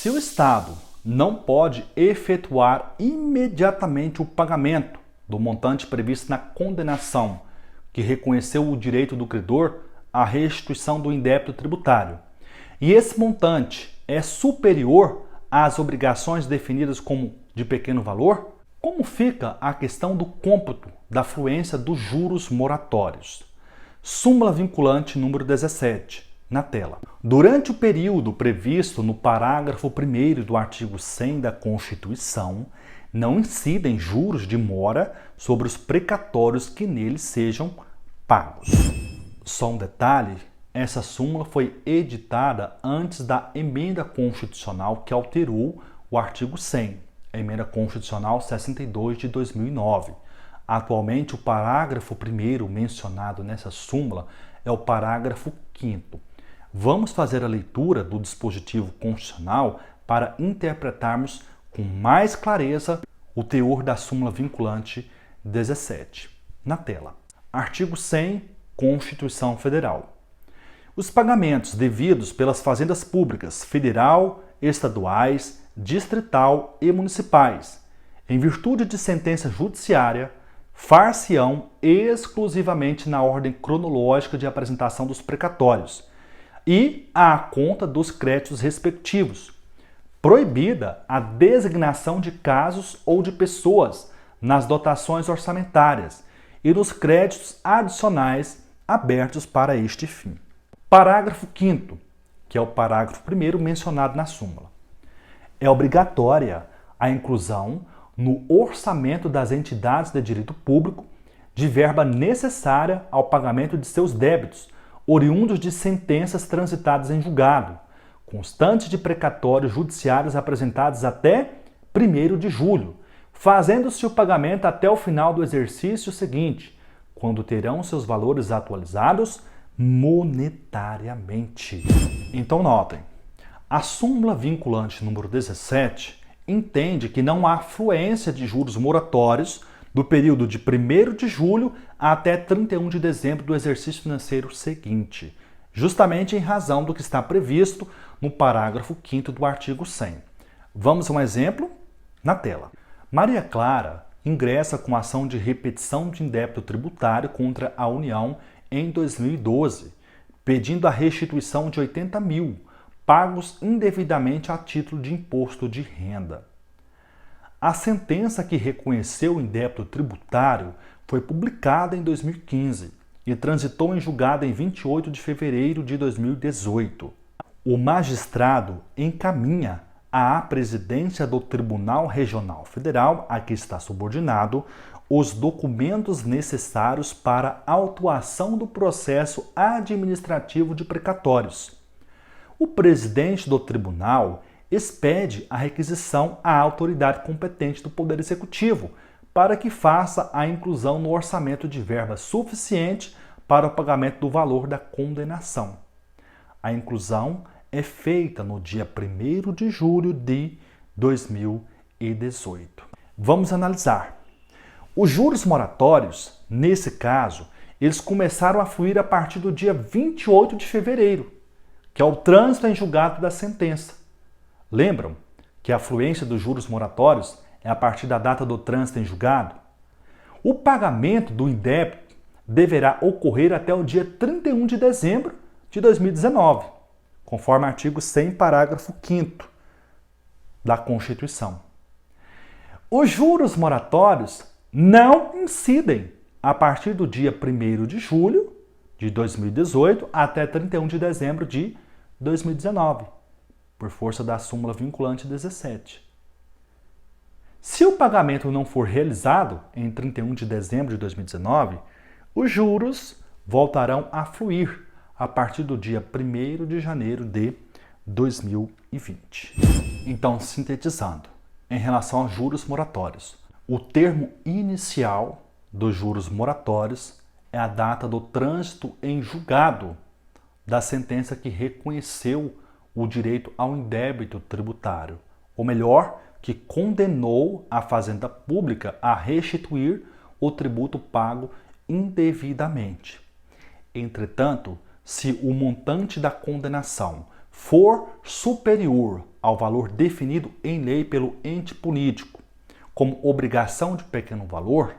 Se o Estado não pode efetuar imediatamente o pagamento do montante previsto na condenação que reconheceu o direito do credor à restituição do indébito tributário, e esse montante é superior às obrigações definidas como de pequeno valor, como fica a questão do cômputo da fluência dos juros moratórios? Súmula vinculante número 17, na tela. Durante o período previsto no parágrafo 1º do artigo 100 da Constituição, não incidem juros de mora sobre os precatórios que neles sejam pagos. Só um detalhe, essa súmula foi editada antes da emenda constitucional que alterou o artigo 100, a emenda constitucional 62 de 2009. Atualmente, o parágrafo 1º mencionado nessa súmula é o parágrafo 5º. Vamos fazer a leitura do dispositivo constitucional para interpretarmos com mais clareza o teor da súmula vinculante 17. Na tela. Artigo 100, Constituição Federal. Os pagamentos devidos pelas fazendas públicas federal, estaduais, distrital e municipais, em virtude de sentença judiciária, far-se-ão exclusivamente na ordem cronológica de apresentação dos precatórios e à conta dos créditos respectivos, proibida a designação de casos ou de pessoas nas dotações orçamentárias e nos créditos adicionais abertos para este fim. Parágrafo 5º, que é o parágrafo 1º mencionado na súmula. É obrigatória a inclusão no orçamento das entidades de direito público de verba necessária ao pagamento de seus débitos, oriundos de sentenças transitadas em julgado, constantes de precatórios judiciários apresentados até 1º de julho, fazendo-se o pagamento até o final do exercício seguinte, quando terão seus valores atualizados monetariamente. Então notem, a súmula vinculante número 17 entende que não há fluência de juros moratórios do período de 1º de julho até 31 de dezembro do exercício financeiro seguinte, justamente em razão do que está previsto no parágrafo 5º do artigo 100. Vamos a um exemplo na tela. Maria Clara ingressa com ação de repetição de indébito tributário contra a União em 2012, pedindo a restituição de 80 mil, pagos indevidamente a título de imposto de renda. A sentença que reconheceu o indébito tributário foi publicada em 2015 e transitou em julgado em 28 de fevereiro de 2018. O magistrado encaminha à presidência do Tribunal Regional Federal, a que está subordinado, os documentos necessários para a autuação do processo administrativo de precatórios. O presidente do tribunal expede a requisição à autoridade competente do Poder Executivo para que faça a inclusão no orçamento de verba suficiente para o pagamento do valor da condenação. A inclusão é feita no dia 1º de julho de 2018. Vamos analisar. Os juros moratórios, nesse caso, eles começaram a fluir a partir do dia 28 de fevereiro, que é o trânsito em julgado da sentença. Lembram que a fluência dos juros moratórios é a partir da data do trânsito em julgado? O pagamento do indébito deverá ocorrer até o dia 31 de dezembro de 2019, conforme o artigo 100, parágrafo 5º da Constituição. Os juros moratórios não incidem a partir do dia 1º de julho de 2018 até 31 de dezembro de 2019, por força da súmula vinculante 17. Se o pagamento não for realizado em 31 de dezembro de 2019, os juros voltarão a fluir a partir do dia 1º de janeiro de 2020. Então, sintetizando, em relação aos juros moratórios, o termo inicial dos juros moratórios é a data do trânsito em julgado da sentença que reconheceu o direito ao indébito tributário, ou melhor, que condenou a Fazenda Pública a restituir o tributo pago indevidamente. Entretanto, se o montante da condenação for superior ao valor definido em lei pelo ente político como obrigação de pequeno valor,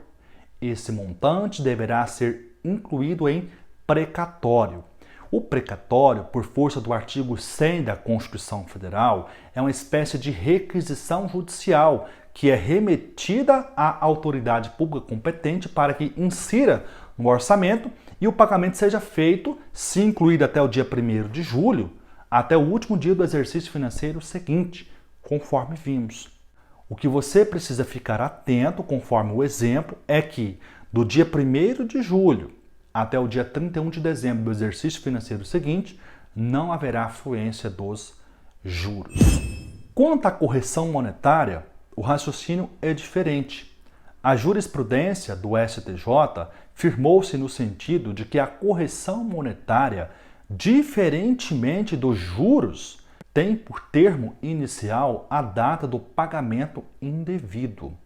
esse montante deverá ser incluído em precatório. O precatório, por força do artigo 100 da Constituição Federal, é uma espécie de requisição judicial que é remetida à autoridade pública competente para que insira no orçamento e o pagamento seja feito, se incluído até o dia 1º de julho, até o último dia do exercício financeiro seguinte, conforme vimos. O que você precisa ficar atento, conforme o exemplo, é que do dia 1º de julho até o dia 31 de dezembro do exercício financeiro seguinte, não haverá fluência dos juros. Quanto à correção monetária, o raciocínio é diferente. A jurisprudência do STJ firmou-se no sentido de que a correção monetária, diferentemente dos juros, tem por termo inicial a data do pagamento indevido.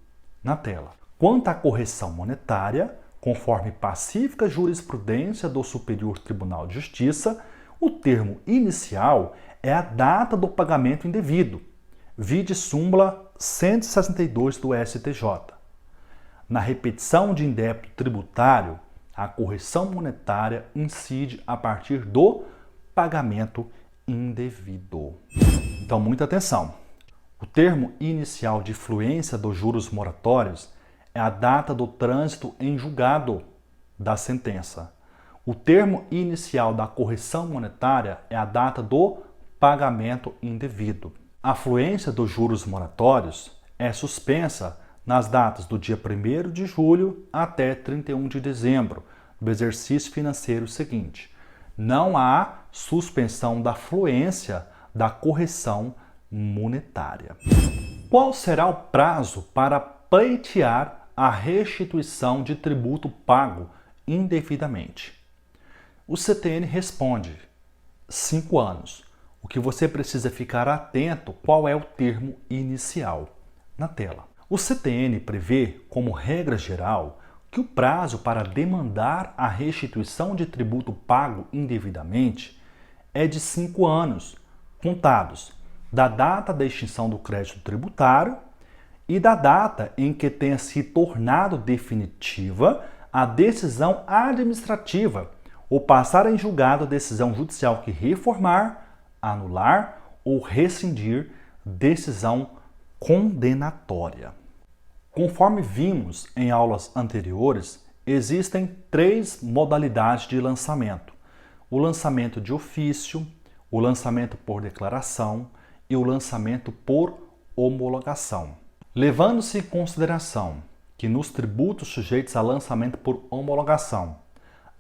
Na tela. Quanto à correção monetária, conforme pacífica jurisprudência do Superior Tribunal de Justiça, o termo inicial é a data do pagamento indevido. Vide súmula 162 do STJ. Na repetição de indébito tributário, a correção monetária incide a partir do pagamento indevido. Então, muita atenção. O termo inicial de fluência dos juros moratórios é a data do trânsito em julgado da sentença. O termo inicial da correção monetária é a data do pagamento indevido. A fluência dos juros moratórios é suspensa nas datas do dia 1º de julho até 31 de dezembro do exercício financeiro seguinte. Não há suspensão da fluência da correção monetária. Qual será o prazo para pleitear a restituição de tributo pago indevidamente? O CTN responde: 5 anos. O que você precisa ficar atento qual é o termo inicial. Na tela. O CTN prevê, como regra geral, que o prazo para demandar a restituição de tributo pago indevidamente é de 5 anos, contados da data da extinção do crédito tributário e da data em que tenha se tornado definitiva a decisão administrativa ou passar em julgado a decisão judicial que reformar, anular ou rescindir decisão condenatória. Conforme vimos em aulas anteriores, existem 3 modalidades de lançamento: o lançamento de ofício, o lançamento por declaração e o lançamento por homologação. Levando-se em consideração que nos tributos sujeitos a lançamento por homologação,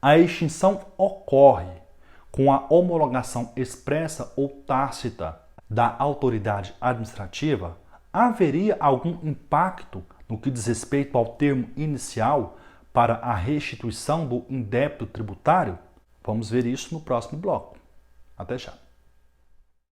a extinção ocorre com a homologação expressa ou tácita da autoridade administrativa, haveria algum impacto no que diz respeito ao termo inicial para a restituição do indébito tributário? Vamos ver isso no próximo bloco. Até já!